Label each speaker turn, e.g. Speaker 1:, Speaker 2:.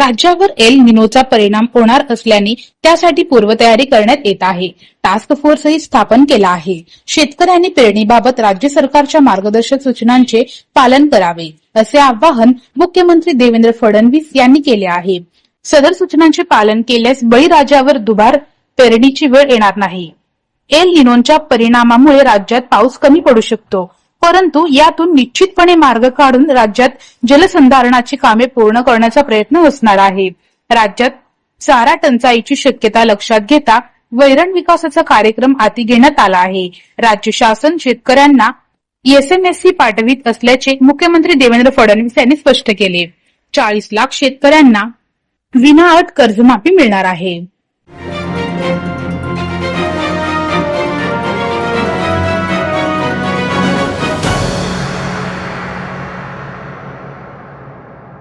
Speaker 1: राज्यावर एल निनोचा परिणाम होणार असल्याने त्यासाठी पूर्वतयारी करण्यात येत आहे. टास्क फोर्सही स्थापन केला आहे. शेतकऱ्यांनी पेरणीबाबत राज्य सरकारच्या मार्गदर्शक सूचनांचे पालन करावे, असे आवाहन मुख्यमंत्री देवेंद्र फडणवीस यांनी केले आहे. सदर सूचनांचे पालन केल्यास बळीराजावर दुबार पेरणीची वेळ येणार नाही. एल निनोच्या परिणामामुळे राज्यात पाऊस कमी पडू शकतो, परंतु यातून निश्चितपणे मार्ग काढून राज्यात जलसंधारणाची कामे पूर्ण करण्याचा प्रयत्न असणार आहे. राज्यात चारा टंचाईची शक्यता लक्षात घेता वैरण विकासाचा कार्यक्रम हाती घेण्यात आला आहे. राज्य शासन शेतकऱ्यांना एसएमएससी पाठवित असल्याचे मुख्यमंत्री देवेंद्र फडणवीस यांनी स्पष्ट केले. 40 लाख शेतकऱ्यांना विनाअट कर्जमाफी मिळणार आहे.